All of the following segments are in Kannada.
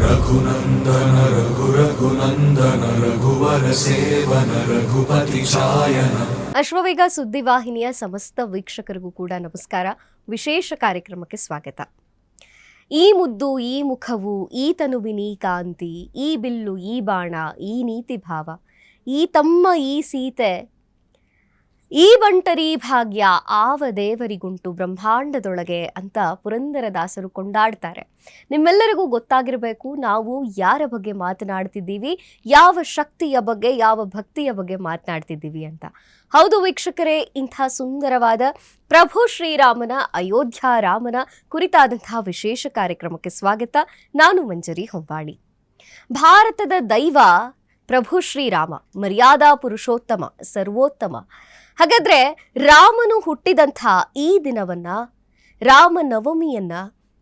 ರಘುನಂದನ ರಘುರಘುನಂದನ ರಘುವರ ಸೇವನ ರಘುಪತಿ ಛಾಯನ. ಅಶ್ವವೇಗ ಸುದ್ದಿವಾಹಿನಿಯ ಸಮಸ್ತ ವೀಕ್ಷಕರಿಗೂ ಕೂಡ ನಮಸ್ಕಾರ. ವಿಶೇಷ ಕಾರ್ಯಕ್ರಮಕ್ಕೆ ಸ್ವಾಗತ. ಈ ಮುದ್ದು, ಈ ಮುಖವು, ಈ ತನುವಿನಿ ಕಾಂತಿ, ಈ ಬಿಲ್ಲು, ಈ ಬಾಣ, ಈ ನೀತಿ ಭಾವ, ಈ ತಮ್ಮ, ಈ ಸೀತೆ, ಈ ಬಂಟರಿ ಭಾಗ್ಯ ಆವ ದೇವರಿಗುಂಟು ಬ್ರಹ್ಮಾಂಡದೊಳಗೆ ಅಂತ ಪುರಂದರದಾಸರು ಕೊಂಡಾಡ್ತಾರೆ. ನಿಮ್ಮೆಲ್ಲರಿಗೂ ಗೊತ್ತಾಗಿರಬೇಕು ನಾವು ಯಾರ ಬಗ್ಗೆ ಮಾತನಾಡ್ತಿದ್ದೀವಿ, ಯಾವ ಶಕ್ತಿಯ ಬಗ್ಗೆ, ಯಾವ ಭಕ್ತಿಯ ಬಗ್ಗೆ ಮಾತನಾಡ್ತಿದ್ದೀವಿ ಅಂತ. ಹೌದು ವೀಕ್ಷಕರೇ, ಇಂಥ ಸುಂದರವಾದ ಪ್ರಭು ಶ್ರೀರಾಮನ, ಅಯೋಧ್ಯ ರಾಮನ ಕುರಿತಾದಂತಹ ವಿಶೇಷ ಕಾರ್ಯಕ್ರಮಕ್ಕೆ ಸ್ವಾಗತ. ನಾನು ಮಂಜರಿ ಹೊಂಬಾಳಿ. ಭಾರತದ ದೈವ ಪ್ರಭು ಶ್ರೀರಾಮ, ಮರ್ಯಾದಾ ಪುರುಷೋತ್ತಮ, ಸರ್ವೋತ್ತಮ. ಹಾಗಾದ್ರೆ ರಾಮನು ಹುಟ್ಟಿದಂಥ ಈ ದಿನವನ್ನ, ರಾಮನವಮಿಯನ್ನ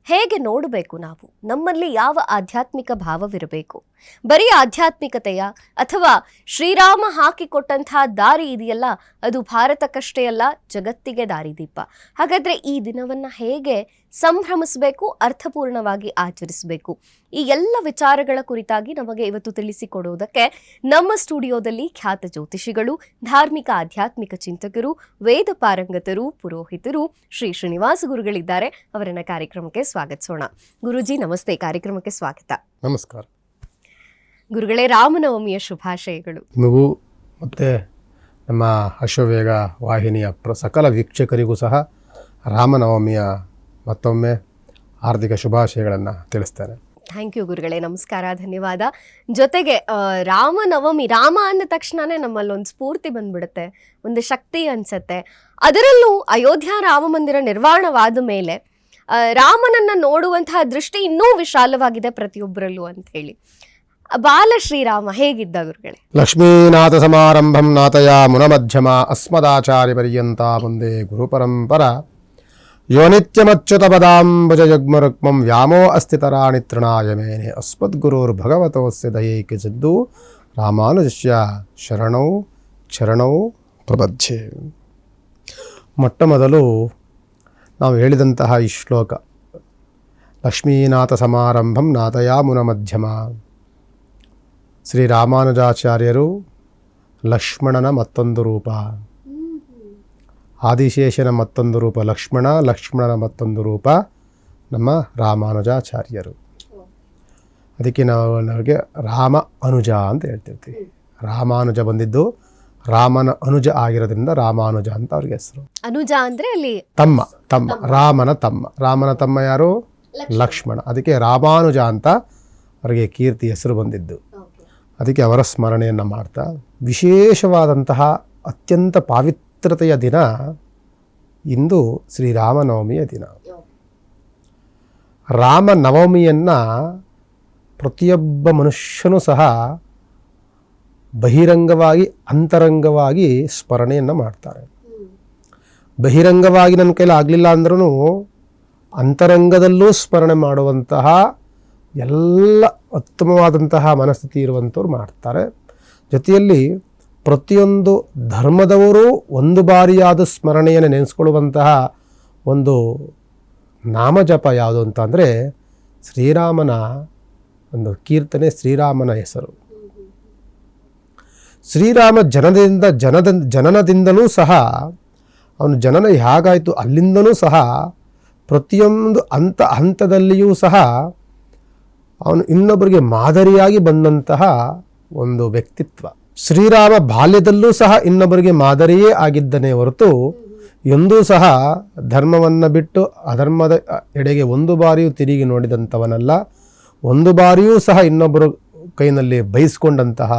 ಹೇಗೆ ನೋಡಬೇಕು ನಾವು? ನಮ್ಮಲ್ಲಿ ಯಾವ ಆಧ್ಯಾತ್ಮಿಕ ಭಾವವಿರಬೇಕು? ಬರೀ ಆಧ್ಯಾತ್ಮಿಕತೆಯ ಅಥವಾ ಶ್ರೀರಾಮ ಹಾಕಿಕೊಟ್ಟಂತಹ ದಾರಿ ಇದೆಯಲ್ಲ, ಅದು ಭಾರತಕ್ಕಷ್ಟೇ ಅಲ್ಲ, ಜಗತ್ತಿಗೆ ದಾರಿದೀಪ. ಹಾಗಾದ್ರೆ ಈ ದಿನವನ್ನ ಹೇಗೆ ಸಂಭ್ರಮಿಸಬೇಕು, ಅರ್ಥಪೂರ್ಣವಾಗಿ ಆಚರಿಸಬೇಕು? ಈ ಎಲ್ಲ ವಿಚಾರಗಳ ಕುರಿತಾಗಿ ನಮಗೆ ಇವತ್ತು ತಿಳಿಸಿಕೊಡುವುದಕ್ಕೆ ನಮ್ಮ ಸ್ಟುಡಿಯೋದಲ್ಲಿ ಖ್ಯಾತ ಜ್ಯೋತಿಷಿಗಳು, ಧಾರ್ಮಿಕ ಆಧ್ಯಾತ್ಮಿಕ ಚಿಂತಕರು, ವೇದ ಪಾರಂಗತರು, ಪುರೋಹಿತರು ಶ್ರೀ ಶ್ರೀನಿವಾಸ ಗುರುಗಳಿದ್ದಾರೆ. ಅವರನ್ನ ಕಾರ್ಯಕ್ರಮಕ್ಕೆ ಸ್ವಾಗತಿಸೋಣ. ಗುರುಜಿ ನಮಸ್ತೆ, ಕಾರ್ಯಕ್ರಮಕ್ಕೆ ಸ್ವಾಗತ. ನಮಸ್ಕಾರ ಗುರುಗಳೇ. ರಾಮನವಮಿಯ ಶುಭಾಶಯಗಳು ನಿಮಗೂ ಮತ್ತು ನಮ್ಮ ಅಶ್ವವೇಗ ವಾಹಿನಿಯ ಸಕಲ ವೀಕ್ಷಕರಿಗೂ ಸಹ ರಾಮನವಮಿಯ ಮತ್ತೊಮ್ಮೆ ಹಾರ್ದಿಕ ಶುಭಾಶಯಗಳನ್ನು ತಿಳಿಸ್ತೇನೆ. ಥ್ಯಾಂಕ್ ಯು ಗುರುಗಳೇ, ನಮಸ್ಕಾರ, ಧನ್ಯವಾದ. ಜೊತೆಗೆ ರಾಮನವಮಿ, ರಾಮ ಅಂದ ತಕ್ಷಣನೇ ನಮ್ಮಲ್ಲೊಂದು ಸ್ಫೂರ್ತಿ ಬಂದ್ಬಿಡುತ್ತೆ, ಒಂದು ಶಕ್ತಿ ಅನ್ಸತ್ತೆ. ಅದರಲ್ಲೂ ಅಯೋಧ್ಯ ರಾಮ ಮಂದಿರ ನಿರ್ಮಾಣವಾದ ಮೇಲೆ ರಾಮನನ್ನ ನೋಡುವಂತಹ ದೃಷ್ಟಿ ಇನ್ನೂ ವಿಶಾಲವಾಗಿದೆ ಪ್ರತಿಯೊಬ್ಬರಲ್ಲೂ ಅಂತ ಹೇಳಿ. ಬಾಲ ಶ್ರೀರಾಮ ಹೇಗಿದ್ದ ಗುರುಗಳೇ? ಲಕ್ಷ್ಮೀನಾಥ ಸಮಾರಂಭಂ ನಾಥಯ ಮುನಮಧ್ಯಮ ಅಸ್ಮದಾಚಾರ್ಯ ಪರ್ಯಂತ ಮುಂದೆ ಗುರು ಪರಂಪರ ಯೋ ನಿತ್ಯಮಚ್ಯುತ ಪದಾಂಬುಜ ಯುಗ್ಮರುಕ್ಮಂ ವ್ಯಾಮೋ ಅಸ್ಥಿತರಾಣಿ ತೃಣಾಯ ಮೇನೆ ಅಸ್ಮದ್ಗುರುರ್ ಭಗವತೋಸ್ಯ ದಯೈಕ ಸಿದ್ದು ರಾಮಾನುಜಸ್ಯ ಶರಣೌ ಚರಣೌ ಪ್ರಬಧ್ಯೆ. ಮೊಟ್ಟ ಮೊದಲು ನಾವು ಹೇಳಿದಂತಹ ಈ ಶ್ಲೋಕ, ಲಕ್ಷ್ಮೀನಾಥ ಸಮಾರಂಭಂ ನಾಥಯ ಮುನಮಧ್ಯಮ, ಶ್ರೀ ರಾಮಾನುಜಾಚಾರ್ಯರು ಲಕ್ಷ್ಮಣನ ಮತ್ತೊಂದು ರೂಪ, ಆದಿಶೇಷನ ಮತ್ತೊಂದು ರೂಪ ಲಕ್ಷ್ಮಣ, ಲಕ್ಷ್ಮಣನ ಮತ್ತೊಂದು ರೂಪ ನಮ್ಮ ರಾಮಾನುಜಾಚಾರ್ಯರು. ಅದಕ್ಕೆ ನಾವು ರಾಮ ಅನುಜ ಅಂತ ಹೇಳ್ತಿರ್ತೀವಿ. ರಾಮಾನುಜ ಬಂದಿದ್ದು ರಾಮನ ಅನುಜ ಆಗಿರೋದ್ರಿಂದ ರಾಮಾನುಜ ಅಂತ ಅವ್ರಿಗೆ ಹೆಸರು. ಅನುಜ ಅಂದ್ರೆ ಅಲ್ಲಿ ತಮ್ಮ, ರಾಮನ ತಮ್ಮ. ರಾಮನ ತಮ್ಮ ಯಾರು? ಲಕ್ಷ್ಮಣ. ಅದಕ್ಕೆ ರಾಮಾನುಜ ಅಂತ ಅವರಿಗೆ ಕೀರ್ತಿ ಹೆಸರು ಬಂದಿದ್ದು. ಅದಕ್ಕೆ ಅವರ ಸ್ಮರಣೆಯನ್ನು ಮಾಡ್ತಾ, ವಿಶೇಷವಾದಂತಹ ಅತ್ಯಂತ ಪಾವಿತ್ರತೆಯ ದಿನ ಇಂದು ಶ್ರೀರಾಮನವಮಿಯ ದಿನ. ರಾಮನವಮಿಯನ್ನು ಪ್ರತಿಯೊಬ್ಬ ಮನುಷ್ಯನೂ ಸಹ ಬಹಿರಂಗವಾಗಿ, ಅಂತರಂಗವಾಗಿ ಸ್ಮರಣೆಯನ್ನು ಮಾಡ್ತಾರೆ. ಬಹಿರಂಗವಾಗಿ ನನ್ನ ಕೈಲಿ ಆಗಲಿಲ್ಲ ಅಂದ್ರೂ ಅಂತರಂಗದಲ್ಲೂ ಸ್ಮರಣೆ ಮಾಡುವಂತಹ ಎಲ್ಲ ಉತ್ತಮವಾದಂತಹ ಮನಸ್ಥಿತಿ ಇರುವಂಥವ್ರು ಮಾಡ್ತಾರೆ. ಜೊತೆಯಲ್ಲಿ ಪ್ರತಿಯೊಂದು ಧರ್ಮದವರು ಒಂದು ಬಾರಿಯಾದ ಸ್ಮರಣೆಯನ್ನು ನೆನೆಸ್ಕೊಳ್ಳುವಂತಹ ಒಂದು ನಾಮಜಪ ಯಾವುದು ಅಂತ ಅಂದರೆ ಶ್ರೀರಾಮನ ಒಂದು ಕೀರ್ತನೆ, ಶ್ರೀರಾಮನ ಹೆಸರು. ಶ್ರೀರಾಮ ಜನನದಿಂದಲೂ ಸಹ, ಅವನು ಜನನ ಹೇಗಾಯಿತು ಅಲ್ಲಿಂದಲೂ ಸಹ ಪ್ರತಿಯೊಂದು ಹಂತದಲ್ಲಿಯೂ ಸಹ ಅವನು ಇನ್ನೊಬ್ಬರಿಗೆ ಮಾದರಿಯಾಗಿ ಬಂದಂತಹ ಒಂದು ವ್ಯಕ್ತಿತ್ವ. ಶ್ರೀರಾಮ ಬಾಲ್ಯದಲ್ಲೂ ಸಹ ಇನ್ನೊಬ್ಬರಿಗೆ ಮಾದರಿಯೇ ಆಗಿದ್ದನೇ ಹೊರತು ಎಂದೂ ಸಹ ಧರ್ಮವನ್ನು ಬಿಟ್ಟು ಅಧರ್ಮದ ಎಡೆಗೆ ಒಂದು ಬಾರಿಯೂ ತಿರುಗಿ ನೋಡಿದಂಥವನಲ್ಲ. ಒಂದು ಬಾರಿಯೂ ಸಹ ಇನ್ನೊಬ್ಬರು ಕೈನಲ್ಲಿ ಬಯಸ್ಕೊಂಡಂತಹ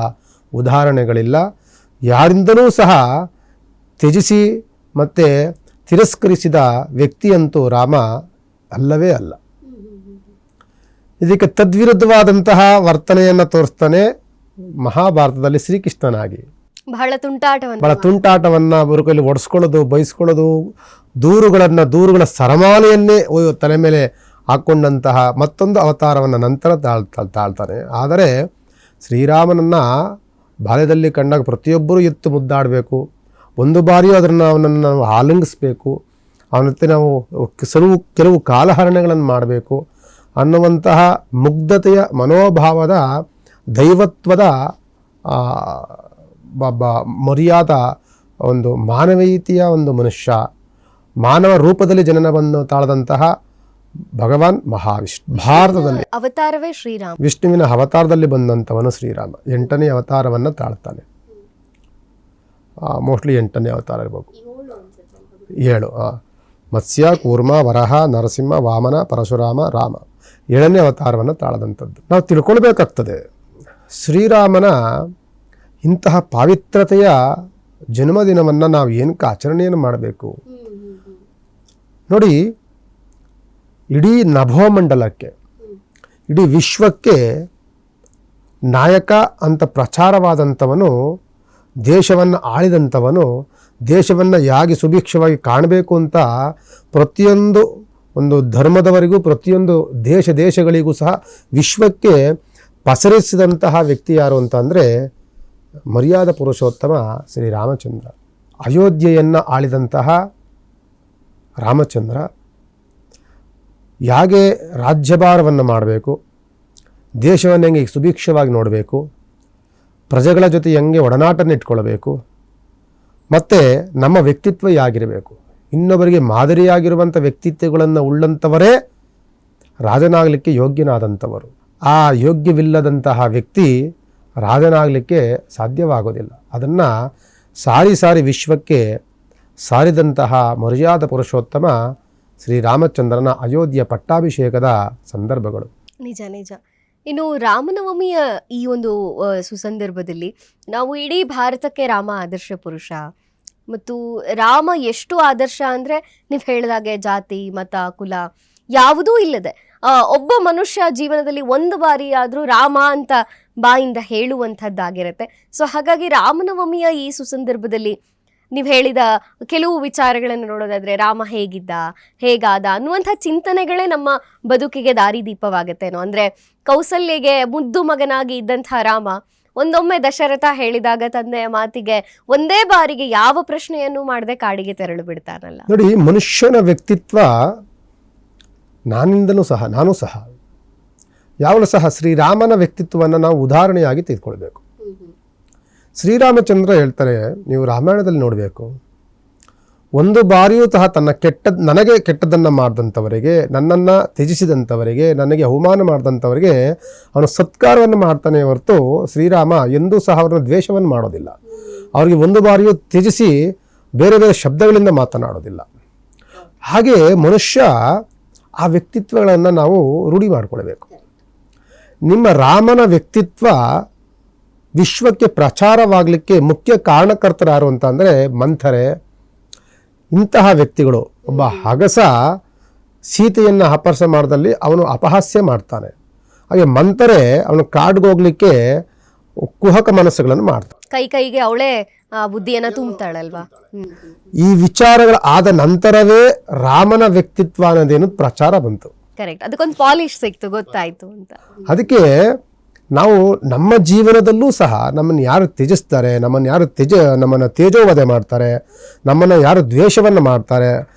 ಉದಾಹರಣೆಗಳಿಲ್ಲ. ಯಾರಿಂದಲೂ ಸಹ ತ್ಯಜಿಸಿ ಮತ್ತು ತಿರಸ್ಕರಿಸಿದ ವ್ಯಕ್ತಿಯಂತೂ ರಾಮ ಅಲ್ಲವೇ ಅಲ್ಲ. ಇದಕ್ಕೆ ತದ್ವಿರುದ್ಧವಾದಂತಹ ವರ್ತನೆಯನ್ನು ತೋರಿಸ್ತಾನೆ ಮಹಾಭಾರತದಲ್ಲಿ ಶ್ರೀಕೃಷ್ಣನಾಗಿ. ಬಹಳ ತುಂಟಾಟವನ್ನು ಅವರ ಕೈಲಿ ಒಡಿಸ್ಕೊಳ್ಳೋದು, ಬಯಸ್ಕೊಳ್ಳೋದು, ದೂರುಗಳ ಸರಮಾಲೆಯನ್ನೇ ತಲೆ ಮೇಲೆ ಹಾಕ್ಕೊಂಡಂತಹ ಮತ್ತೊಂದು ಅವತಾರವನ್ನು ನಂತರ ತಾಳ್ತಾನೆ. ಆದರೆ ಶ್ರೀರಾಮನನ್ನು ಬಾಲ್ಯದಲ್ಲಿ ಕಂಡಾಗ ಪ್ರತಿಯೊಬ್ಬರೂ ಎತ್ತು ಮುದ್ದಾಡಬೇಕು, ಒಂದು ಬಾರಿಯೂ ಅವನನ್ನು ನಾವು ಆಲಿಂಗಿಸ್ಬೇಕು, ಅವನ ಜೊತೆ ನಾವು ಕೆಲವು ಕಾಲಹರಣಗಳನ್ನು ಮಾಡಬೇಕು. ಅನ್ನುವಂತಹ ಮುಗ್ಧತೆಯ ಮನೋಭಾವದ ದೈವತ್ವದ ಮರ್ಯಾದ ಒಂದು ಮಾನವೀಯತೆಯ ಒಂದು ಮನುಷ್ಯ, ಮಾನವ ರೂಪದಲ್ಲಿ ಜನನವನ್ನು ತಾಳದಂತಹ ಭಗವಾನ್ ಮಹಾವಿಷ್ಣು. ಭಾರತದಲ್ಲಿ ಅವತಾರವೇ ಶ್ರೀರಾಮ, ವಿಷ್ಣುವಿನ ಅವತಾರದಲ್ಲಿ ಬಂದಂಥವನು ಶ್ರೀರಾಮ. 8ನೇ ಅವತಾರವನ್ನು ತಾಳ್ತಾನೆ. ಮೋಸ್ಟ್ಲಿ 8ನೇ ಅವತಾರ ಇರ್ಬೇಕು, 7. ಮತ್ಸ್ಯ, ಕೂರ್ಮ, ವರಹ, ನರಸಿಂಹ, ವಾಮನ, ಪರಶುರಾಮ, ರಾಮ, 7ನೇ ಅವತಾರವನ್ನು ತಾಳದಂಥದ್ದು. ನಾವು ತಿಳ್ಕೊಳ್ಬೇಕಾಗ್ತದೆ ಶ್ರೀರಾಮನ ಇಂತಹ ಪಾವಿತ್ರತೆಯ ಜನ್ಮದಿನವನ್ನು ನಾವು ಏನಕ್ಕೆ ಆಚರಣೆಯನ್ನು ಮಾಡಬೇಕು ನೋಡಿ. ಇಡೀ ನಭೋಮಂಡಲಕ್ಕೆ, ಇಡೀ ವಿಶ್ವಕ್ಕೆ ನಾಯಕ ಅಂತ ಪ್ರಚಾರವಾದಂಥವನು, ದೇಶವನ್ನು ಆಳಿದಂಥವನು, ದೇಶವನ್ನು ಹೇಗೆ ಸುಭಿಕ್ಷವಾಗಿ ಕಾಣಬೇಕು ಅಂತ ಪ್ರತಿಯೊಂದು ಒಂದು ಧರ್ಮದವರಿಗೂ, ಪ್ರತಿಯೊಂದು ದೇಶಗಳಿಗೂ ಸಹ ವಿಶ್ವಕ್ಕೆ ಪಸರಿಸಿದಂತಹ ವ್ಯಕ್ತಿ ಯಾರು ಅಂತ ಅಂದರೆ ಮರ್ಯಾದ ಪುರುಷೋತ್ತಮ ಶ್ರೀರಾಮಚಂದ್ರ. ಅಯೋಧ್ಯೆಯನ್ನು ಆಳಿದಂತಹ ರಾಮಚಂದ್ರ ಹೇಗೆ ರಾಜ್ಯಭಾರವನ್ನು ಮಾಡಬೇಕು, ದೇಶವನ್ನು ಹೆಂಗೆ ಸುಭಿಕ್ಷವಾಗಿ ನೋಡಬೇಕು, ಪ್ರಜೆಗಳ ಜೊತೆ ಹೆಂಗೆ ಒಡನಾಟನ ಇಟ್ಕೊಳ್ಬೇಕು, ಮತ್ತು ನಮ್ಮ ವ್ಯಕ್ತಿತ್ವ ಹೇಗಿರಬೇಕು, ಇನ್ನೊಬ್ಬರಿಗೆ ಮಾದರಿಯಾಗಿರುವಂಥ ವ್ಯಕ್ತಿತ್ವಗಳನ್ನು ಉಳ್ಳಂಥವರೇ ರಾಜನಾಗಲಿಕ್ಕೆ ಯೋಗ್ಯನಾದಂಥವರು. ಆ ಯೋಗ್ಯವಿಲ್ಲದಂತಹ ವ್ಯಕ್ತಿ ರಾಜನಾಗಲಿಕ್ಕೆ ಸಾಧ್ಯವಾಗೋದಿಲ್ಲ. ಅದನ್ನು ಸಾರಿ ವಿಶ್ವಕ್ಕೆ ಸಾರಿದಂತಹ ಮರ್ಯಾದ ಪುರುಷೋತ್ತಮ ಶ್ರೀರಾಮಚಂದ್ರನ ಅಯೋಧ್ಯೆಯ ಪಟ್ಟಾಭಿಷೇಕದ ಸಂದರ್ಭಗಳು. ನಿಜ ನಿಜ. ಇನ್ನು ರಾಮನವಮಿಯ ಈ ಒಂದು ಸುಸಂದರ್ಭದಲ್ಲಿ ನಾವು ಇಡೀ ಭಾರತಕ್ಕೆ ರಾಮ ಆದರ್ಶ ಪುರುಷ, ಮತ್ತು ರಾಮ ಎಷ್ಟು ಆದರ್ಶ ಅಂದರೆ ನೀವು ಹೇಳಿದಾಗೆ ಜಾತಿ ಮತ ಕುಲ ಯಾವುದೂ ಇಲ್ಲದೆ ಒಬ್ಬ ಮನುಷ್ಯ ಜೀವನದಲ್ಲಿ ಒಂದು ಬಾರಿ ಆದರೂ ರಾಮ ಅಂತ ಬಾಯಿಂದ ಹೇಳುವಂಥದ್ದಾಗಿರುತ್ತೆ. ಸೊ ಹಾಗಾಗಿ ರಾಮನವಮಿಯ ಈ ಸುಸಂದರ್ಭದಲ್ಲಿ ನೀವು ಹೇಳಿದ ಕೆಲವು ವಿಚಾರಗಳನ್ನು ನೋಡೋದಾದ್ರೆ ರಾಮ ಹೇಗಾದ ಅನ್ನುವಂಥ ಚಿಂತನೆಗಳೇ ನಮ್ಮ ಬದುಕಿಗೆ ದಾರಿದೀಪವಾಗುತ್ತೇನೋ. ಅಂದರೆ ಕೌಸಲ್ಯಗೆ ಮುದ್ದು ಮಗನಾಗಿ ಇದ್ದಂಥ ರಾಮ ಒಂದೊಮ್ಮೆ ದಶರಥ ಹೇಳಿದಾಗ ತಂದೆಯ ಮಾತಿಗೆ ಒಂದೇ ಬಾರಿಗೆ ಯಾವ ಪ್ರಶ್ನೆಯನ್ನು ಮಾಡದೆ ಕಾಡಿಗೆ ತೆರಳು ಬಿಡ್ತಾನಲ್ಲ. ನೋಡಿ, ಮನುಷ್ಯನ ವ್ಯಕ್ತಿತ್ವ ನಾನು ಸಹ ಯಾವಳು ಸಹ ಶ್ರೀರಾಮನ ವ್ಯಕ್ತಿತ್ವವನ್ನು ನಾವು ಉದಾಹರಣೆಯಾಗಿ ತೆಗೆದುಕೊಳ್ಬೇಕು. ಶ್ರೀರಾಮಚಂದ್ರ ಹೇಳ್ತಾರೆ, ನೀವು ರಾಮಾಯಣದಲ್ಲಿ ನೋಡಬೇಕು, ಒಂದು ಬಾರಿಯೂ ಸಹ ನನಗೆ ಕೆಟ್ಟದ್ದನ್ನು ಮಾಡಿದಂಥವರಿಗೆ, ನನ್ನನ್ನು ತ್ಯಜಿಸಿದಂಥವರಿಗೆ, ನನಗೆ ಅವಮಾನ ಮಾಡಿದಂಥವರಿಗೆ ಅವನು ಸತ್ಕಾರವನ್ನು ಮಾಡ್ತಾನೆ ಹೊರತು ಶ್ರೀರಾಮ ಎಂದೂ ಸಹ ಅವ್ರನ್ನ ದ್ವೇಷವನ್ನು ಮಾಡೋದಿಲ್ಲ. ಅವರಿಗೆ ಒಂದು ಬಾರಿಯೂ ತ್ಯಜಿಸಿ ಬೇರೆ ಬೇರೆ ಶಬ್ದಗಳಿಂದ ಮಾತನಾಡೋದಿಲ್ಲ. ಹಾಗೆ ಮನುಷ್ಯ ಆ ವ್ಯಕ್ತಿತ್ವಗಳನ್ನು ನಾವು ರೂಢಿ ಮಾಡಿಕೊಳ್ಬೇಕು. ನಿಮ್ಮ ರಾಮನ ವ್ಯಕ್ತಿತ್ವ ವಿಶ್ವಕ್ಕೆ ಪ್ರಚಾರವಾಗಲಿಕ್ಕೆ ಮುಖ್ಯ ಕಾರಣಕರ್ತರು ಯಾರು ಅಂತ ಅಂದರೆ ಮಂಥರೆ. ಇಂತಹ ವ್ಯಕ್ತಿಗಳು, ಒಬ್ಬ ಅಗಸ ಸೀತೆಯನ್ನು ಅಪಹರಣ ಮಾಡಿದಲ್ಲಿ ಅವನು ಅಪಹಾಸ್ಯ ಮಾಡ್ತಾನೆ. ಹಾಗೆ ಮಂಥರೆ ಅವನು ಕಾಡಿಗೆ ಹೋಗ್ಲಿಕ್ಕೆ ಕುಹಕ ಮನಸ್ಸುಗಳನ್ನು ಮಾಡ್ತಾನೆ. ಕೈಗೆ ಅವಳೇ ಬುದ್ಧಿಯನ್ನ ತುಂಬ್ತಾಳಲ್ವಾ. ಈ ವಿಚಾರಗಳು ಆದ ನಂತರವೇ ರಾಮನ ವ್ಯಕ್ತಿತ್ವ ಅನ್ನೋದೇನು ಪ್ರಚಾರ ಬಂತು. ಕರೆಕ್ಟ್, ಅದಕ್ಕೊಂದು ಪಾಲಿಶ್ ಸಿಕ್ತು, ಗೊತ್ತಾಯ್ತು ಅಂತ. ಅದಕ್ಕೆ ನಾವು ನಮ್ಮ ಜೀವನದಲ್ಲೂ ಸಹ ನಮ್ಮನ್ನು ಯಾರು ತ್ಯಜಿಸ್ತಾರೆ, ನಮ್ಮನ್ನು ತೇಜೋವಧೆ ಮಾಡ್ತಾರೆ, ನಮ್ಮನ್ನು ಯಾರು ದ್ವೇಷವನ್ನು ಮಾಡ್ತಾರೆ,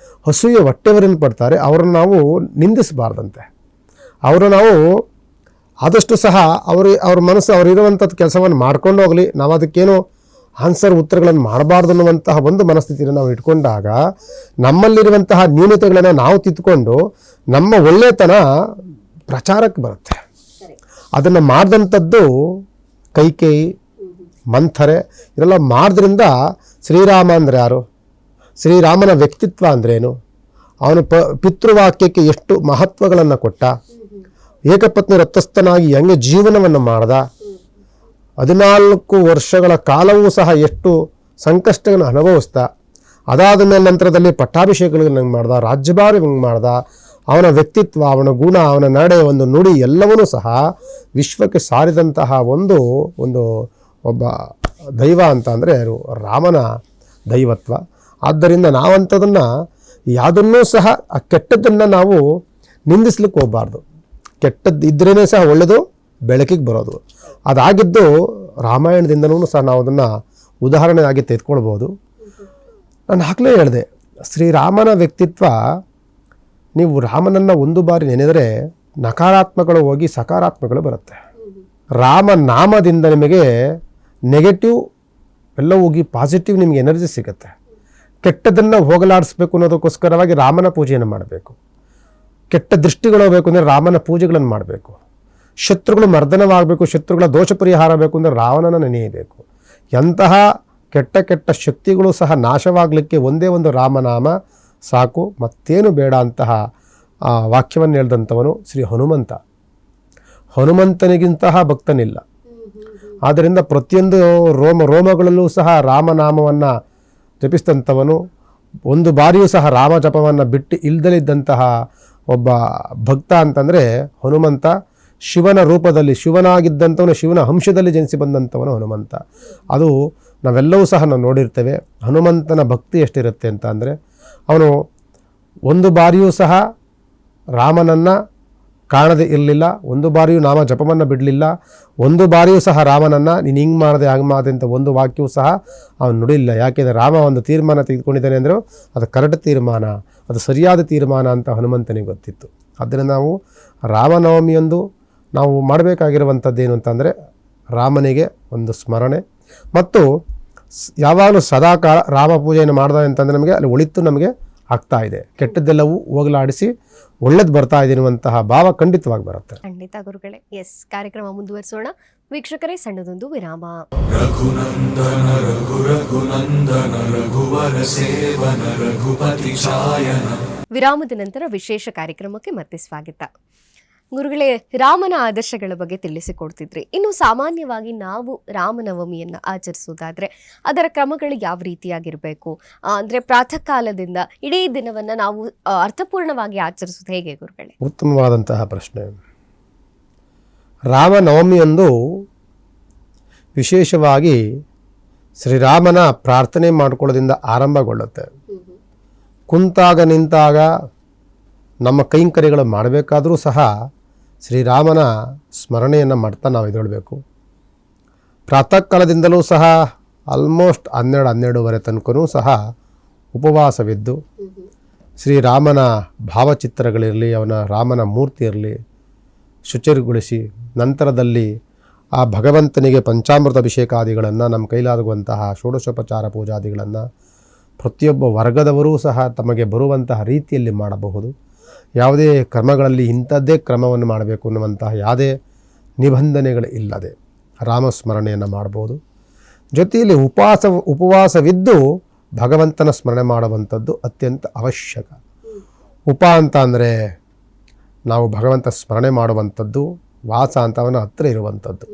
ಹಸುವಿಗೆ ಹೊಟ್ಟೆವರಿನ ಪಡ್ತಾರೆ, ಅವರನ್ನು ನಾವು ನಿಂದಿಸಬಾರ್ದಂತೆ. ಅವರು ನಾವು ಆದಷ್ಟು ಸಹ ಅವ್ರ ಮನಸ್ಸು ಅವರಿರುವಂಥದ್ದು ಕೆಲಸವನ್ನು ಮಾಡ್ಕೊಂಡು ಹೋಗಲಿ, ನಾವು ಅದಕ್ಕೇನು ಉತ್ತರಗಳನ್ನು ಮಾಡಬಾರ್ದು ಅನ್ನುವಂತಹ ಒಂದು ಮನಸ್ಥಿತಿಯನ್ನು ನಾವು ಇಟ್ಕೊಂಡಾಗ ನಮ್ಮಲ್ಲಿರುವಂತಹ ನ್ಯೂನತೆಗಳನ್ನು ನಾವು ತಿದ್ದುಕೊಂಡು ನಮ್ಮ ಒಳ್ಳೆತನ ಪ್ರಚಾರಕ್ಕೆ ಬರುತ್ತೆ. ಅದನ್ನು ಮಾಡಿದಂಥದ್ದು ಕೈಕೇಯಿ, ಮಂಥರೆ ಇದೆಲ್ಲ ಮಾಡೋದ್ರಿಂದ ಶ್ರೀರಾಮ ಅಂದರೆ ಯಾರು, ಶ್ರೀರಾಮನ ವ್ಯಕ್ತಿತ್ವ ಅಂದ್ರೇನು, ಅವನು ಪಿತೃವಾಕ್ಯಕ್ಕೆ ಎಷ್ಟು ಮಹತ್ವಗಳನ್ನು ಕೊಟ್ಟ, ಏಕಪತ್ನಿ ರಥಸ್ಥನಾಗಿ ಹೆಂಗೆ ಜೀವನವನ್ನು ಮಾಡ್ದ, 14 ವರ್ಷಗಳ ಕಾಲವೂ ಸಹ ಎಷ್ಟು ಸಂಕಷ್ಟಗಳನ್ನು ಅನುಭವಿಸ್ದ, ಅದಾದ ಮೇಲೆ ನಂತರದಲ್ಲಿ ಪಟ್ಟಾಭಿಷೇಕಗಳನ್ನು ಹೆಂಗೆ ಮಾಡ್ದ, ರಾಜ್ಯಭಾರ ಹೆಂಗೆ ಮಾಡ್ದ, ಅವನ ವ್ಯಕ್ತಿತ್ವ, ಅವನ ಗುಣ, ಅವನ ನಡೆ, ಒಂದು ನುಡಿ ಎಲ್ಲವನ್ನೂ ಸಹ ವಿಶ್ವಕ್ಕೆ ಸಾರಿದಂತಹ ಒಂದು ಒಬ್ಬ ದೈವ ಅಂತ ಅಂದರೆ ರಾಮನ ದೈವತ್ವ. ಆದ್ದರಿಂದ ನಾವಂಥದನ್ನು ಯಾವುದನ್ನೂ ಸಹ ಆ ಕೆಟ್ಟದ್ದನ್ನು ನಾವು ನಿಂದಿಸ್ಲಿಕ್ಕೆ ಹೋಗಬಾರ್ದು. ಕೆಟ್ಟದ್ದು ಇದ್ರೇ ಸಹ ಒಳ್ಳೆಯದು ಬೆಳಕಿಗೆ ಬರೋದು. ಅದಾಗಿದ್ದು ರಾಮಾಯಣದಿಂದನೂ ಸಹ ನಾವು ಅದನ್ನು ಉದಾಹರಣೆಯಾಗಿ ತೆಗೆದುಕೊಳ್ಬೋದು. ನಾನು ಆಗಲೇ ಹೇಳಿದೆ, ಶ್ರೀರಾಮನ ವ್ಯಕ್ತಿತ್ವ, ನೀವು ರಾಮನನ್ನು ಒಂದು ಬಾರಿ ನೆನೆದರೆ ನಕಾರಾತ್ಮಕಗಳು ಹೋಗಿ ಸಕಾರಾತ್ಮಕಗಳು ಬರುತ್ತೆ. ರಾಮನಾಮದಿಂದ ನಿಮಗೆ ನೆಗೆಟಿವ್ ಎಲ್ಲ ಹೋಗಿ ಪಾಸಿಟಿವ್ ನಿಮಗೆ ಎನರ್ಜಿ ಸಿಗುತ್ತೆ. ಕೆಟ್ಟದನ್ನು ಹೋಗಲಾಡಿಸ್ಬೇಕು ಅನ್ನೋದಕ್ಕೋಸ್ಕರವಾಗಿ ರಾಮನ ಪೂಜೆಯನ್ನು ಮಾಡಬೇಕು. ಕೆಟ್ಟ ದೃಷ್ಟಿಗಳು ಹೋಗಬೇಕು ಅಂದರೆ ರಾಮನ ಪೂಜೆಗಳನ್ನು ಮಾಡಬೇಕು. ಶತ್ರುಗಳು ಮರ್ದನವಾಗಬೇಕು, ಶತ್ರುಗಳ ದೋಷ ಪರಿಹಾರ ಬೇಕು ಅಂದರೆ ರಾವಣನ ನೆನೆಯಬೇಕು. ಎಂತಹ ಕೆಟ್ಟ ಕೆಟ್ಟ ಶಕ್ತಿಗಳು ಸಹ ನಾಶವಾಗಲಿಕ್ಕೆ ಒಂದೇ ಒಂದು ರಾಮನಾಮ ಸಾಕು, ಮತ್ತೇನು ಬೇಡ ಅಂತಹ ವಾಕ್ಯವನ್ನು ಹೇಳಿದಂಥವನು ಶ್ರೀ ಹನುಮಂತ. ಹನುಮಂತನಿಗಿಂತಹ ಭಕ್ತನಿಲ್ಲ. ಆದ್ದರಿಂದ ಪ್ರತಿಯೊಂದು ರೋಮಗಳಲ್ಲೂ ಸಹ ರಾಮನಾಮವನ್ನು ಜಪಿಸಿದಂಥವನು, ಒಂದು ಬಾರಿಯೂ ಸಹ ರಾಮ ಜಪವನ್ನು ಬಿಟ್ಟು ಇಲ್ದಲಿದ್ದಂತಹ ಒಬ್ಬ ಭಕ್ತ ಅಂತಂದರೆ ಹನುಮಂತ. ಶಿವನ ರೂಪದಲ್ಲಿ ಶಿವನಾಗಿದ್ದಂಥವನು, ಶಿವನ ಅಂಶದಲ್ಲಿ ಜನಿಸಿ ಬಂದಂಥವನು ಹನುಮಂತ. ಅದು ನಾವೆಲ್ಲವೂ ಸಹ ನಾವು ನೋಡಿರ್ತೇವೆ. ಹನುಮಂತನ ಭಕ್ತಿ ಎಷ್ಟಿರುತ್ತೆ ಅಂತ ಅಂದರೆ, ಅವನು ಒಂದು ಬಾರಿಯೂ ಸಹ ರಾಮನನ್ನು ಕಾಣದೇ ಇರಲಿಲ್ಲ, ಒಂದು ಬಾರಿಯೂ ನಾಮ ಜಪವನ್ನು ಬಿಡಲಿಲ್ಲ, ಒಂದು ಬಾರಿಯೂ ಸಹ ರಾಮನನ್ನು ನೀನು ಹಿಂಗೆ ಮಾಡಿದೆ ಹಾಗೆ ಮಾಡಿದೆ ಅಂತ ಒಂದು ವಾಕ್ಯವೂ ಸಹ ಅವನು ನುಡಿಲಿಲ್ಲ. ಯಾಕೆಂದರೆ ರಾಮ ಒಂದು ತೀರ್ಮಾನ ತೆಗೆದುಕೊಂಡಿದ್ದಾನೆ ಅಂದರೂ ಅದು ಕರೆಕ್ಟ್ ತೀರ್ಮಾನ, ಅದು ಸರಿಯಾದ ತೀರ್ಮಾನ ಅಂತ ಹನುಮಂತನಿಗೆ ಗೊತ್ತಿತ್ತು. ಆದ್ದರಿಂದ ನಾವು ರಾಮನವಮಿಯಂದು ನಾವು ಮಾಡಬೇಕಾಗಿರುವಂಥದ್ದೇನು ಅಂತಂದರೆ ರಾಮನಿಗೆ ಒಂದು ಸ್ಮರಣೆ, ಮತ್ತು ಯಾವಾಗಲೂ ಸದಾಕಾಲ ರಾಮ ಪೂಜೆಯನ್ನು ಮಾಡಿದ ಅಂತಂದರೆ ನಮಗೆ ಅಲ್ಲಿ ಒಳಿತು ನಮಗೆ ಆಗ್ತಾ ಇದೆ, ಕೆಟ್ಟದ್ದೆಲ್ಲವೂ ಹೋಗಲಾಡಿಸಿ ಒಳ್ಳೇದು ಬರ್ತಾ ಇದೆ ಎನ್ನುವಂತಹ ಭಾವ ಖಂಡಿತವಾಗಿ ಬರುತ್ತೆ. ಖಂಡಿತ ಗುರುಗಳೇ. ಎಸ್, ಕಾರ್ಯಕ್ರಮ ಮುಂದುವರಿಸೋಣ. ವೀಕ್ಷಕರೇ, ಸಣ್ಣದೊಂದು ವಿರಾಮ. ರಘುನಂದನ ರಘು ರಘುನಂದನ ರಘುವರ ಸೇವನ ರಘುಪತಿ ಚಾಯನ. ವಿರಾಮದ ನಂತರ ವಿಶೇಷ ಕಾರ್ಯಕ್ರಮಕ್ಕೆ ಮತ್ತೆ ಸ್ವಾಗತ. ಗುರುಗಳೇ, ರಾಮನ ಆದರ್ಶಗಳ ಬಗ್ಗೆ ತಿಳಿಸಿಕೊಡ್ತಿದ್ರಿ. ಇನ್ನು ಸಾಮಾನ್ಯವಾಗಿ ನಾವು ರಾಮನವಮಿಯನ್ನು ಆಚರಿಸೋದಾದರೆ ಅದರ ಕ್ರಮಗಳು ಯಾವ ರೀತಿಯಾಗಿರಬೇಕು? ಅಂದರೆ ಪ್ರಾತಃ ಕಾಲದಿಂದ ಇಡೀ ದಿನವನ್ನು ನಾವು ಅರ್ಥಪೂರ್ಣವಾಗಿ ಆಚರಿಸೋದು ಹೇಗೆ ಗುರುಗಳೇ? ಉತ್ತಮವಾದಂತಹ ಪ್ರಶ್ನೆ. ರಾಮನವಮಿಯಂದು ವಿಶೇಷವಾಗಿ ಶ್ರೀರಾಮನ ಪ್ರಾರ್ಥನೆ ಮಾಡಿಕೊಳ್ಳೋದ್ರಿಂದ ಆರಂಭಗೊಳ್ಳುತ್ತೆ. ಕುಂತಾಗ ನಿಂತಾಗ ನಮ್ಮ ಕೈಂಕರ್ಯಗಳು ಮಾಡಬೇಕಾದರೂ ಸಹ ಶ್ರೀರಾಮನ ಸ್ಮರಣೆಯನ್ನು ಮಾಡ್ತಾ ನಾವು ಎದ್ದೇಳಬೇಕು. ಪ್ರಾತಃ ಕಾಲದಿಂದಲೂ ಸಹ ಆಲ್ಮೋಸ್ಟ್ 12-12:30 ತನಕನೂ ಸಹ ಉಪವಾಸವಿದ್ದು ಶ್ರೀರಾಮನ ಭಾವಚಿತ್ರಗಳಿರಲಿ, ಅವನ ರಾಮನ ಮೂರ್ತಿ ಇರಲಿ ಶುಚಿಗೊಳಿಸಿ, ನಂತರದಲ್ಲಿ ಆ ಭಗವಂತನಿಗೆ ಪಂಚಾಮೃತ ಅಭಿಷೇಕಾದಿಗಳನ್ನು, ನಮ್ಮ ಕೈಲಾಗುವಂತಹ ಷೋಡಶೋಪಚಾರ ಪೂಜಾದಿಗಳನ್ನು ಪ್ರತಿಯೊಬ್ಬ ವರ್ಗದವರೂ ಸಹ ತಮಗೆ ಬರುವಂತಹ ರೀತಿಯಲ್ಲಿ ಮಾಡಬಹುದು. ಯಾವುದೇ ಕ್ರಮಗಳಲ್ಲಿ ಇಂಥದ್ದೇ ಕ್ರಮವನ್ನು ಮಾಡಬೇಕು ಅನ್ನುವಂತಹ ಯಾವುದೇ ನಿಬಂಧನೆಗಳು ಇಲ್ಲದೆ ರಾಮಸ್ಮರಣೆಯನ್ನು ಮಾಡ್ಬೋದು. ಜೊತೆಯಲ್ಲಿ ಉಪವಾಸವಿದ್ದು ಭಗವಂತನ ಸ್ಮರಣೆ ಮಾಡುವಂಥದ್ದು ಅತ್ಯಂತ ಅವಶ್ಯಕ. ಅಂತ ಅಂದರೆ ನಾವು ಭಗವಂತ ಸ್ಮರಣೆ ಮಾಡುವಂಥದ್ದು, ವಾಸ ಅಂತ ಅವನ ಹತ್ತಿರ ಇರುವಂಥದ್ದು.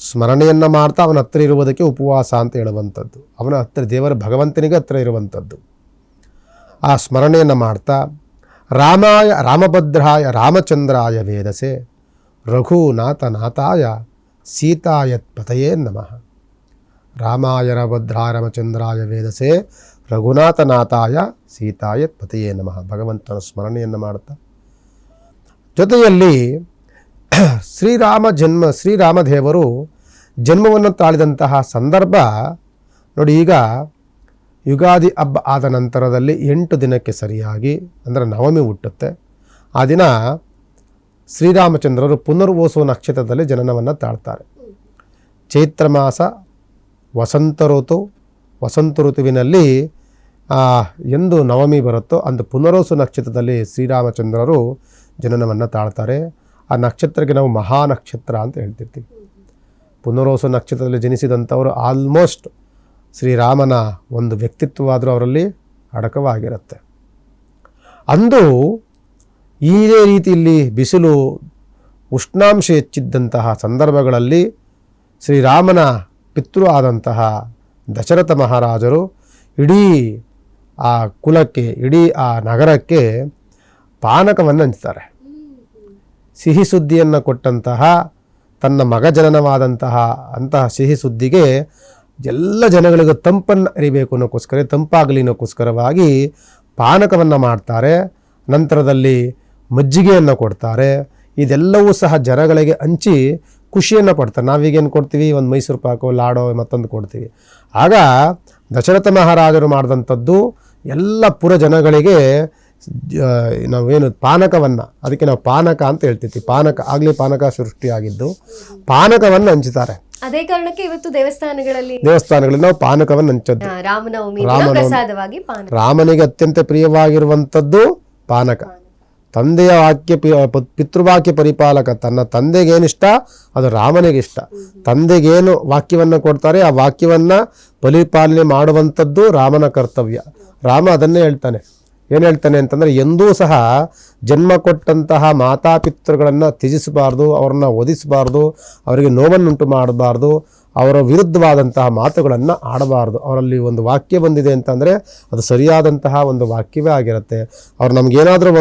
ಸ್ಮರಣೆಯನ್ನು ಮಾಡ್ತಾ ಅವನ ಹತ್ತಿರ ಇರುವುದಕ್ಕೆ ಉಪವಾಸ ಅಂತ ಹೇಳುವಂಥದ್ದು. ಅವನ ಹತ್ತಿರ ದೇವರ ಭಗವಂತನಿಗೆ ಹತ್ತಿರ ಇರುವಂಥದ್ದು. ಆ ಸ್ಮರಣೆಯನ್ನು ಮಾಡ್ತಾ ರಾಮಾಯ ರಾಮಭದ್ರಾಯ ರಾಮಚಂದ್ರಾಯ ವೇದಸೆ ರಘುನಾಥನಾಥಾಯ ಸೀತಾಯತ್ ಪತಯೇ ನಮಃ. ರಾಮಾಯ ರಾಮಭದ್ರಾಯ ರಾಮಚಂದ್ರಾಯ ವೇದಸೆ ರಘುನಾಥನಾಥಾಯ ಸೀತಾಯತ್ ಪತಯೇ ನಮಃ. ಭಗವಂತನ ಸ್ಮರಣೆಯನ್ನು ಮಾಡ್ತಾ ಜೊತೆಯಲ್ಲಿ ಶ್ರೀರಾಮದೇವರು ಜನ್ಮವನ್ನು ತಾಳಿದಂತಹ ಸಂದರ್ಭ ನೋಡಿ. ಈಗ ಯುಗಾದಿ ಹಬ್ಬ ಆದ ನಂತರದಲ್ಲಿ 8 ದಿನಕ್ಕೆ ಸರಿಯಾಗಿ ಅಂದರೆ ನವಮಿ ಹುಟ್ಟುತ್ತೆ. ಆ ದಿನ ಶ್ರೀರಾಮಚಂದ್ರರು ಪುನರ್ವಸು ನಕ್ಷತ್ರದಲ್ಲಿ ಜನನವನ್ನು ತಾಳ್ತಾರೆ. ಚೈತ್ರ ಮಾಸ ವಸಂತ ಋತುವಿನಲ್ಲಿ ಎಂದು ನವಮಿ ಬರುತ್ತೋ ಅಂದು ಪುನರ್ವಸು ನಕ್ಷತ್ರದಲ್ಲಿ ಶ್ರೀರಾಮಚಂದ್ರರು ಜನನವನ್ನು ತಾಳ್ತಾರೆ. ಆ ನಕ್ಷತ್ರಕ್ಕೆ ನಾವು ಮಹಾನಕ್ಷತ್ರ ಅಂತ ಹೇಳ್ತಿರ್ತೀವಿ. ಪುನರ್ವಸು ನಕ್ಷತ್ರದಲ್ಲಿ ಜನಿಸಿದಂಥವರು ಆಲ್ಮೋಸ್ಟ್ ಶ್ರೀರಾಮನ ಒಂದು ವ್ಯಕ್ತಿತ್ವವಾದರೂ ಅವರಲ್ಲಿ ಅಡಕವಾಗಿರುತ್ತೆ. ಅಂದು ಇದೇ ರೀತಿಯಲ್ಲಿ ಬಿಸಿಲು ಉಷ್ಣಾಂಶ ಹೆಚ್ಚಿದ್ದಂತಹ ಸಂದರ್ಭಗಳಲ್ಲಿ ಶ್ರೀರಾಮನ ಪಿತೃ ಆದಂತಹ ದಶರಥ ಮಹಾರಾಜರು ಇಡೀ ಆ ಕುಲಕ್ಕೆ, ಇಡೀ ಆ ನಗರಕ್ಕೆ ಪಾನಕವನ್ನು ಹಂಚ್ತಾರೆ. ಸಿಹಿ ಸುದ್ದಿಯನ್ನು ಕೊಟ್ಟಂತಹ ತನ್ನ ಮಗ ಜನನವಾದಂತಹ ಸಿಹಿ ಸುದ್ದಿಗೆ ಎಲ್ಲ ಜನಗಳಿಗೂ ತಂಪನ್ನು ಅರಿಬೇಕು ಅನ್ನೋಕ್ಕೋಸ್ಕರ, ತಂಪಾಗಲಿ ಅನ್ನೋಕ್ಕೋಸ್ಕರವಾಗಿ ಪಾನಕವನ್ನು ಮಾಡ್ತಾರೆ. ನಂತರದಲ್ಲಿ ಮಜ್ಜಿಗೆಯನ್ನು ಕೊಡ್ತಾರೆ. ಇದೆಲ್ಲವೂ ಸಹ ಜನಗಳಿಗೆ ಹಂಚಿ ಖುಷಿಯನ್ನು ಪಡ್ತಾರೆ. ನಾವೀಗೇನು ಕೊಡ್ತೀವಿ, ಒಂದು ಮೈಸೂರು ಪಾಕು, ಲಾಡೋ, ಮತ್ತೊಂದು ಕೊಡ್ತೀವಿ. ಆಗ ದಶರಥ ಮಹಾರಾಜರು ಮಾಡಿದಂಥದ್ದು ಎಲ್ಲ ಪುರ ಜನಗಳಿಗೆ ನಾವೇನು ಪಾನಕವನ್ನು, ಅದಕ್ಕೆ ನಾವು ಪಾನಕ ಅಂತ ಹೇಳ್ತೀವಿ. ಪಾನಕ ಆಗಲಿ ಪಾನಕ ಸೃಷ್ಟಿಯಾಗಿದ್ದು ಪಾನಕವನ್ನು ಹಂಚುತ್ತಾರೆ. ಅದೇ ಕಾರಣಕ್ಕೆ ಇವತ್ತು ದೇವಸ್ಥಾನಗಳಲ್ಲಿ ನಾವು ಪಾನಕವನ್ನು ಹಂಚದ್ದು. ರಾಮನವಮಿ ಪ್ರಸಾದವಾಗಿ ರಾಮನಿಗೆ ಅತ್ಯಂತ ಪ್ರಿಯವಾಗಿರುವಂಥದ್ದು ಪಾನಕ. ತಂದೆಯ ವಾಕ್ಯ ಪಿತೃವಾಕ್ಯ ಪರಿಪಾಲಕ, ತನ್ನ ತಂದೆಗೇನಿಷ್ಟ ಅದು ರಾಮನಿಗೆ ಇಷ್ಟ. ತಂದೆಗೇನು ವಾಕ್ಯವನ್ನು ಕೊಡ್ತಾರೆ ಆ ವಾಕ್ಯವನ್ನು ಪರಿಪಾಲನೆ ಮಾಡುವಂಥದ್ದು ರಾಮನ ಕರ್ತವ್ಯ. ರಾಮ ಅದನ್ನೇ ಹೇಳ್ತಾನೆ. ಏನು ಹೇಳ್ತಾನೆ ಅಂತಂದರೆ, ಎಂದೂ ಸಹ ಜನ್ಮ ಕೊಟ್ಟಂತಹ ಮಾತಾಪಿತೃಗಳನ್ನು ತ್ಯಜಿಸಬಾರ್ದು, ಅವ್ರನ್ನ ಒದಿಸಬಾರ್ದು, ಅವರಿಗೆ ನೋವನ್ನುಂಟು ಮಾಡಬಾರ್ದು, ಅವರ ವಿರುದ್ಧವಾದಂತಹ ಮಾತುಗಳನ್ನು ಆಡಬಾರ್ದು. ಅವರಲ್ಲಿ ಒಂದು ವಾಕ್ಯ ಬಂದಿದೆ ಅಂತಂದರೆ ಅದು ಸರಿಯಾದಂತಹ ಒಂದು ವಾಕ್ಯವೇ ಆಗಿರುತ್ತೆ. ಅವ್ರು ನಮಗೇನಾದರೂ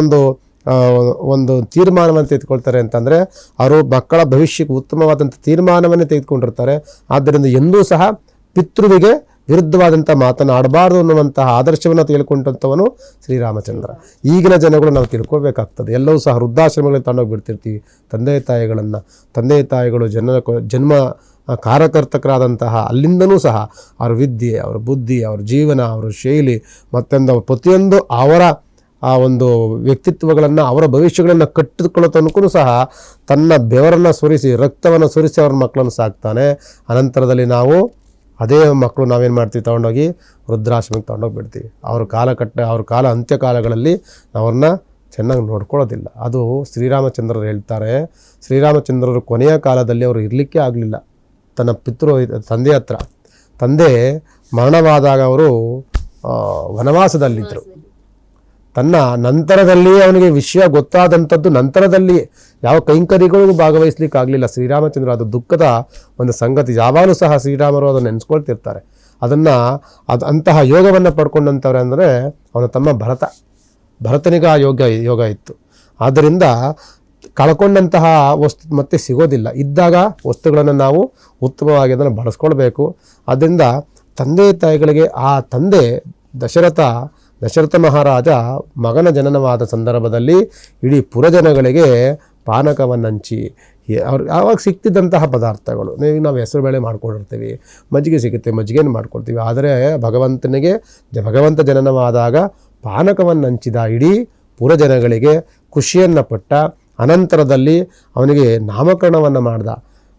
ಒಂದು ತೀರ್ಮಾನವನ್ನು ತೆಗೆದುಕೊಳ್ತಾರೆ ಅಂತಂದರೆ ಅವರು ಮಕ್ಕಳ ಭವಿಷ್ಯಕ್ಕೆ ಉತ್ತಮವಾದಂಥ ತೀರ್ಮಾನವನ್ನೇ ತೆಗೆದುಕೊಂಡಿರ್ತಾರೆ. ಆದ್ದರಿಂದ ಎಂದೂ ಸಹ ಪಿತೃವಿಗೆ ವಿರುದ್ಧವಾದಂಥ ಮಾತನ್ನು ಆಡಬಾರ್ದು ಅನ್ನುವಂತಹ ಆದರ್ಶವನ್ನು ತಿಳ್ಕೊಂಡಂಥವನು ಶ್ರೀರಾಮಚಂದ್ರ. ಈಗಿನ ಜನಗಳು ನಾವು ತಿಳ್ಕೋಬೇಕಾಗ್ತದೆ. ಎಲ್ಲವೂ ಸಹ ವೃದ್ಧಾಶ್ರಮಗಳಿಗೆ ತಗೊಂಡೋಗಿ ಬಿಡ್ತಿರ್ತೀವಿ ತಂದೆ ತಾಯಿಗಳು ಜನ್ಮ ಕಾರಕರ್ತಕರಾದಂತಹ ಅಲ್ಲಿಂದನೂ ಸಹ ಅವರ ವಿದ್ಯೆ, ಅವರ ಬುದ್ಧಿ, ಅವರ ಜೀವನ, ಅವರ ಶೈಲಿ ಮತ್ತೊಂದು ಪ್ರತಿಯೊಂದು ಅವರ ಆ ಒಂದು ವ್ಯಕ್ತಿತ್ವಗಳನ್ನು, ಅವರ ಭವಿಷ್ಯಗಳನ್ನು ಕಟ್ಟಿಕೊಳ್ಳೋ ತನಕೂ ಸಹ ತನ್ನ ಬೆವರನ್ನು ಸುರಿಸಿ, ರಕ್ತವನ್ನು ಸುರಿಸಿ ಅವ್ರ ಮಕ್ಕಳನ್ನು ಸಾಕ್ತಾನೆ. ಅನಂತರದಲ್ಲಿ ನಾವು ಅದೇ ಮಕ್ಕಳು ನಾವೇನು ಮಾಡ್ತೀವಿ, ತೊಗೊಂಡೋಗಿ ವೃದ್ಧಾಶ್ರಮಕ್ಕೆ ತೊಗೊಂಡೋಗಿ ಬಿಡ್ತೀವಿ. ಅವ್ರ ಕಾಲ ಅಂತ್ಯಕಾಲಗಳಲ್ಲಿ ಅವ್ರನ್ನ ಚೆನ್ನಾಗಿ ನೋಡ್ಕೊಳ್ಳೋದಿಲ್ಲ. ಅದು ಶ್ರೀರಾಮಚಂದ್ರರು ಹೇಳ್ತಾರೆ. ಶ್ರೀರಾಮಚಂದ್ರರು ಕೊನೆಯ ಕಾಲದಲ್ಲಿ ಅವರು ಇರಲಿಕ್ಕೆ ಆಗಲಿಲ್ಲ ತನ್ನ ತಂದೆ ಹತ್ರ. ತಂದೆ ಮರಣವಾದಾಗ ಅವರು ವನವಾಸದಲ್ಲಿದ್ದರು. ತನ್ನ ನಂತರದಲ್ಲಿ ಅವನಿಗೆ ವಿಷಯ ಗೊತ್ತಾದಂಥದ್ದು ನಂತರದಲ್ಲಿ ಯಾವ ಕೈಂಕರ್ಯಗಳಿಗೂ ಭಾಗವಹಿಸ್ಲಿಕ್ಕೆ ಆಗಲಿಲ್ಲ ಶ್ರೀರಾಮಚಂದ್ರ. ಅದು ದುಃಖದ ಒಂದು ಸಂಗತಿ. ಯಾವಾಗಲೂ ಸಹ ಶ್ರೀರಾಮರು ಅದನ್ನು ನೆನೆಸ್ಕೊಳ್ತಿರ್ತಾರೆ. ಅಂತಹ ಯೋಗವನ್ನು ಪಡ್ಕೊಂಡಂಥವ್ರೆ ಅಂದರೆ ಅವನ ತಮ್ಮ ಭರತನಿಗೆ ಆ ಯೋಗ ಇತ್ತು. ಆದ್ದರಿಂದ ಕಳ್ಕೊಂಡಂತಹ ವಸ್ತು ಮತ್ತೆ ಸಿಗೋದಿಲ್ಲ. ಇದ್ದಾಗ ವಸ್ತುಗಳನ್ನು ನಾವು ಉತ್ತಮವಾಗಿ ಅದನ್ನು ಬಳಸ್ಕೊಳ್ಬೇಕು. ಆದ್ದರಿಂದ ತಂದೆ ತಾಯಿಗಳಿಗೆ ಆ ತಂದೆ ದಶರಥ ಮಹಾರಾಜ ಮಗನ ಜನನವಾದ ಸಂದರ್ಭದಲ್ಲಿ ಇಡೀ ಪುರಜನಗಳಿಗೆ ಪಾನಕವನ್ನು ಹಂಚಿ ಅವ್ರು ಆವಾಗ ಸಿಗ್ತಿದ್ದಂತಹ ಪದಾರ್ಥಗಳು, ನಾವು ಹೆಸರು ಬೇಳೆ ಮಾಡ್ಕೊಂಡಿರ್ತೀವಿ, ಮಜ್ಜಿಗೆ ಸಿಗುತ್ತೆ, ಮಜ್ಜಿಗೆಯನ್ನು ಮಾಡ್ಕೊಳ್ತೀವಿ. ಆದರೆ ಭಗವಂತ ಜನನವಾದಾಗ ಪಾನಕವನ್ನು ಹಂಚಿದ ಇಡೀ ಪುರಜನಗಳಿಗೆ ಖುಷಿಯನ್ನು ಪಟ್ಟ. ಅನಂತರದಲ್ಲಿ ಅವನಿಗೆ ನಾಮಕರಣವನ್ನು ಮಾಡ್ದ.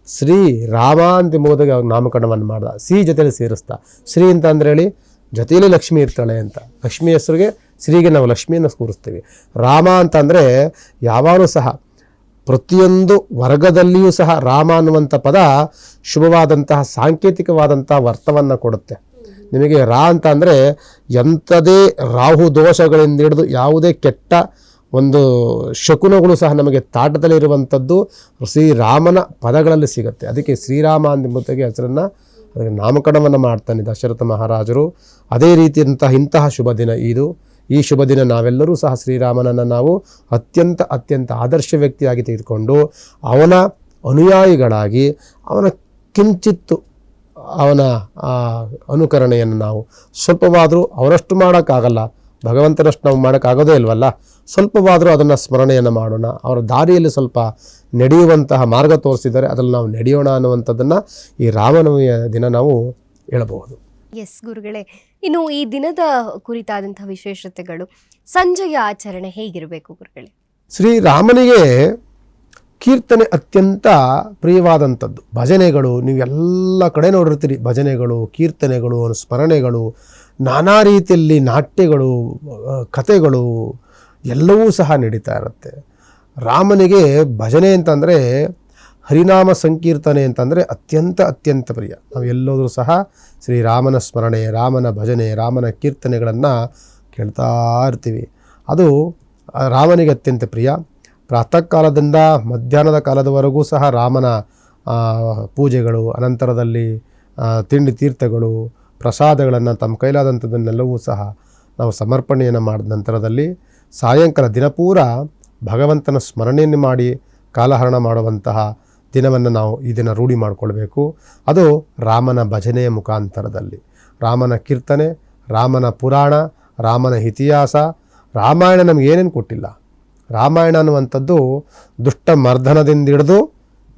ಶ್ರೀ ರಾಮ ಅಂತ ಮೊದಲಿಗೆ ಅವ್ರಿಗೆ ನಾಮಕರಣವನ್ನು ಮಾಡ್ದ. ಜೊತೆಯಲ್ಲಿ ಸೇರಿಸ್ದ. ಶ್ರೀ ಅಂತ ಅಂದ್ರೆ ಹೇಳಿ ಜೊತೆಯಲ್ಲಿ ಲಕ್ಷ್ಮಿ ಇರ್ತಾಳೆ ಅಂತ. ಲಕ್ಷ್ಮಿ ಹೆಸರಿಗೆ ಶ್ರೀಗೆ ನಾವು ಲಕ್ಷ್ಮಿಯನ್ನು ಕೂರಿಸ್ತೀವಿ. ರಾಮ ಅಂತಂದರೆ ಯಾವಾಗಲೂ ಸಹ ಪ್ರತಿಯೊಂದು ವರ್ಗದಲ್ಲಿಯೂ ಸಹ ರಾಮ ಅನ್ನುವಂಥ ಪದ ಶುಭವಾದಂತಹ ಸಾಂಕೇತಿಕವಾದಂತಹ ಅರ್ಥವನ್ನು ಕೊಡುತ್ತೆ. ನಿಮಗೆ ಅಂತ ಅಂದರೆ ಎಂಥದೇ ರಾಹು ದೋಷಗಳಿಂದ ಹಿಡಿದು ಯಾವುದೇ ಕೆಟ್ಟ ಒಂದು ಶಕುನಗಳು ಸಹ ನಮಗೆ ತಾಟದಲ್ಲಿರುವಂಥದ್ದು ಶ್ರೀರಾಮನ ಪದಗಳಲ್ಲಿ ಸಿಗುತ್ತೆ. ಅದಕ್ಕೆ ಶ್ರೀರಾಮ ಅನ್ನುವಂಥಗೆ ಹೆಸರನ್ನು ಅದಕ್ಕೆ ನಾಮಕರಣವನ್ನು ಮಾಡ್ತಾನೆ ದಶರಥ ಮಹಾರಾಜರು. ಅದೇ ರೀತಿಯಂತಹ ಶುಭ ದಿನ ಇದು. ಈ ಶುಭ ದಿನ ನಾವೆಲ್ಲರೂ ಸಹ ಶ್ರೀರಾಮನನ್ನು ನಾವು ಅತ್ಯಂತ ಆದರ್ಶ ವ್ಯಕ್ತಿಯಾಗಿ ತೆಗೆದುಕೊಂಡು ಅವನ ಅನುಯಾಯಿಗಳಾಗಿ ಅವನ ಕಿಂಚಿತ್ತು ಅವನ ಅನುಕರಣೆಯನ್ನು ನಾವು ಸ್ವಲ್ಪವಾದರೂ ಅವರಷ್ಟು ಮಾಡೋಕ್ಕಾಗಲ್ಲ, ಭಗವಂತನಷ್ಟು ನಾವು ಮಾಡೋಕ್ಕಾಗೋದೇ ಇಲ್ವಲ್ಲ, ಸ್ವಲ್ಪವಾದರೂ ಅದನ್ನು ಸ್ಮರಣೆಯನ್ನು ಮಾಡೋಣ. ಅವರ ದಾರಿಯಲ್ಲಿ ಸ್ವಲ್ಪ ನಡೆಯುವಂತಹ ಮಾರ್ಗ ತೋರಿಸಿದ್ದಾರೆ, ಅದರಲ್ಲಿ ನಾವು ನಡೆಯೋಣ ಅನ್ನುವಂಥದ್ದನ್ನು ಈ ರಾಮನವಮಿಯ ದಿನ ನಾವು ಹೇಳಬಹುದು. ಎಸ್ ಗುರುಗಳೇ, ಇನ್ನು ಈ ದಿನದ ಕುರಿತಾದಂತಹ ವಿಶೇಷತೆಗಳು, ಸಂಜೆಯ ಆಚರಣೆ ಹೇಗಿರಬೇಕು ಗುರುಗಳೇ? ಶ್ರೀರಾಮನಿಗೆ ಕೀರ್ತನೆ ಅತ್ಯಂತ ಪ್ರಿಯವಾದಂಥದ್ದು. ಭಜನೆಗಳು ನೀವೆಲ್ಲ ಕಡೆ ನೋಡಿರ್ತೀರಿ. ಭಜನೆಗಳು, ಕೀರ್ತನೆಗಳು, ಸ್ಮರಣೆಗಳು, ನಾನಾ ರೀತಿಯಲ್ಲಿ ನಾಟ್ಯಗಳು, ಕಥೆಗಳು ಎಲ್ಲವೂ ಸಹ ನಡೀತಾ ಇರುತ್ತೆ. ರಾಮನಿಗೆ ಭಜನೆ ಅಂತಂದರೆ, ಹರಿನಾಮ ಸಂಕೀರ್ತನೆ ಅಂತಂದರೆ ಅತ್ಯಂತ ಪ್ರಿಯ. ನಾವು ಎಲ್ಲೋದ್ರೂ ಸಹ ಶ್ರೀರಾಮನ ಸ್ಮರಣೆ, ರಾಮನ ಭಜನೆ, ರಾಮನ ಕೀರ್ತನೆಗಳನ್ನು ಕೇಳ್ತಾ ಇರ್ತೀವಿ. ಅದು ರಾಮನಿಗೆ ಅತ್ಯಂತ ಪ್ರಿಯ. ಪ್ರಾತಃ ಕಾಲದಿಂದ ಮಧ್ಯಾಹ್ನದ ಕಾಲದವರೆಗೂ ಸಹ ರಾಮನ ಪೂಜೆಗಳು, ಅನಂತರದಲ್ಲಿ ತಿಂಡಿ ತೀರ್ಥಗಳು, ಪ್ರಸಾದಗಳನ್ನು ತಮ್ಮ ಕೈಲಾದಂಥದ್ದನ್ನೆಲ್ಲವೂ ಸಹ ನಾವು ಸಮರ್ಪಣೆಯನ್ನು ಮಾಡಿದ ನಂತರದಲ್ಲಿ ಸಾಯಂಕಾಲ ದಿನಪೂರ ಭಗವಂತನ ಸ್ಮರಣೆಯನ್ನು ಮಾಡಿ ಕಾಲಹರಣ ಮಾಡುವಂತಹ ದಿನವನ್ನು ನಾವು ಈ ದಿನ ರೂಢಿ ಮಾಡಿಕೊಳ್ಬೇಕು. ಅದು ರಾಮನ ಭಜನೆಯ ಮುಖಾಂತರದಲ್ಲಿ. ರಾಮನ ಕೀರ್ತನೆ, ರಾಮನ ಪುರಾಣ, ರಾಮನ ಇತಿಹಾಸ. ರಾಮಾಯಣ ನಮಗೆ ಏನೇನು ಕೊಟ್ಟಿಲ್ಲ. ರಾಮಾಯಣ ಅನ್ನುವಂಥದ್ದು ದುಷ್ಟ ಮರ್ದನದಿಂದ ಹಿಡಿದು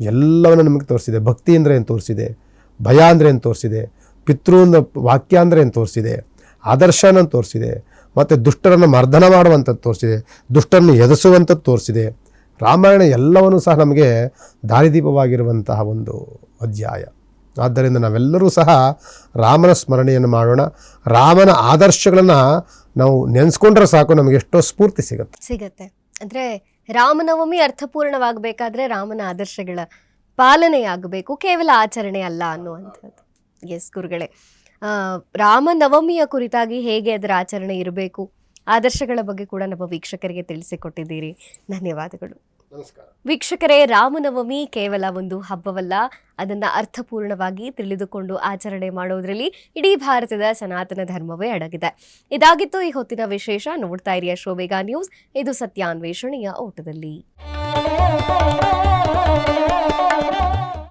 ಎಲ್ಲವನ್ನು ನಮಗೆ ತೋರಿಸಿದೆ. ಭಕ್ತಿ ಅಂದರೆ ಏನು ತೋರಿಸಿದೆ, ಭಯ ಅಂದರೆ ಏನು ತೋರಿಸಿದೆ, ಪಿತೃ ವಾಕ್ಯ ಅಂದರೆ ಏನು ತೋರಿಸಿದೆ, ಆದರ್ಶನ ತೋರಿಸಿದೆ, ಮತ್ತು ದುಷ್ಟರನ್ನು ಮರ್ದನ ಮಾಡುವಂಥದ್ದು ತೋರಿಸಿದೆ, ದುಷ್ಟರನ್ನು ಎದುರಿಸುವಂಥದ್ದು ತೋರಿಸಿದೆ. ರಾಮಾಯಣ ಎಲ್ಲವನ್ನೂ ಸಹ ನಮಗೆ ದಾರಿದೀಪವಾಗಿರುವಂತಹ ಒಂದು ಅಧ್ಯಾಯ. ಆದ್ದರಿಂದ ನಾವೆಲ್ಲರೂ ಸಹ ರಾಮನ ಸ್ಮರಣೆಯನ್ನು ಮಾಡೋಣ. ರಾಮನ ಆದರ್ಶಗಳನ್ನು ನಾವು ನೆನೆಸ್ಕೊಂಡ್ರೆ ಸಾಕು, ನಮಗೆ ಎಷ್ಟೋ ಸ್ಫೂರ್ತಿ ಸಿಗತ್ತೆ. ಅಂದರೆ ರಾಮನವಮಿ ಅರ್ಥಪೂರ್ಣವಾಗಬೇಕಾದ್ರೆ ರಾಮನ ಆದರ್ಶಗಳ ಪಾಲನೆಯಾಗಬೇಕು, ಕೇವಲ ಆಚರಣೆ ಅಲ್ಲ ಅನ್ನುವಂಥದ್ದು. ಎಸ್ ಗುರುಗಳೇ, ರಾಮನವಮಿಯ ಕುರಿತಾಗಿ ಹೇಗೆ ಅದರ ಆಚರಣೆ ಇರಬೇಕು, ಆದರ್ಶಗಳ ಬಗ್ಗೆ ಕೂಡ ನಮ್ಮ ವೀಕ್ಷಕರಿಗೆ ತಿಳಿಸಿಕೊಟ್ಟಿದ್ದೀರಿ. ಧನ್ಯವಾದಗಳು. ನಮಸ್ಕಾರ. ವೀಕ್ಷಕರೇ, ರಾಮನವಮಿ ಕೇವಲ ಒಂದು ಹಬ್ಬವಲ್ಲ, ಅದನ್ನು ಅರ್ಥಪೂರ್ಣವಾಗಿ ತಿಳಿದುಕೊಂಡು ಆಚರಣೆ ಮಾಡೋದ್ರಲ್ಲಿ ಇಡೀ ಭಾರತದ ಸನಾತನ ಧರ್ಮವೇ ಅಡಗಿದೆ. ಇದಾಗಿತ್ತು ಈ ಹೊತ್ತಿನ ವಿಶೇಷ. ನೋಡ್ತಾ ಇರಿ ಅಶ್ವವೇಗ ನ್ಯೂಸ್. ಇದು ಸತ್ಯಾನ್ವೇಷಣೆಯ ಓಟದಲ್ಲಿ.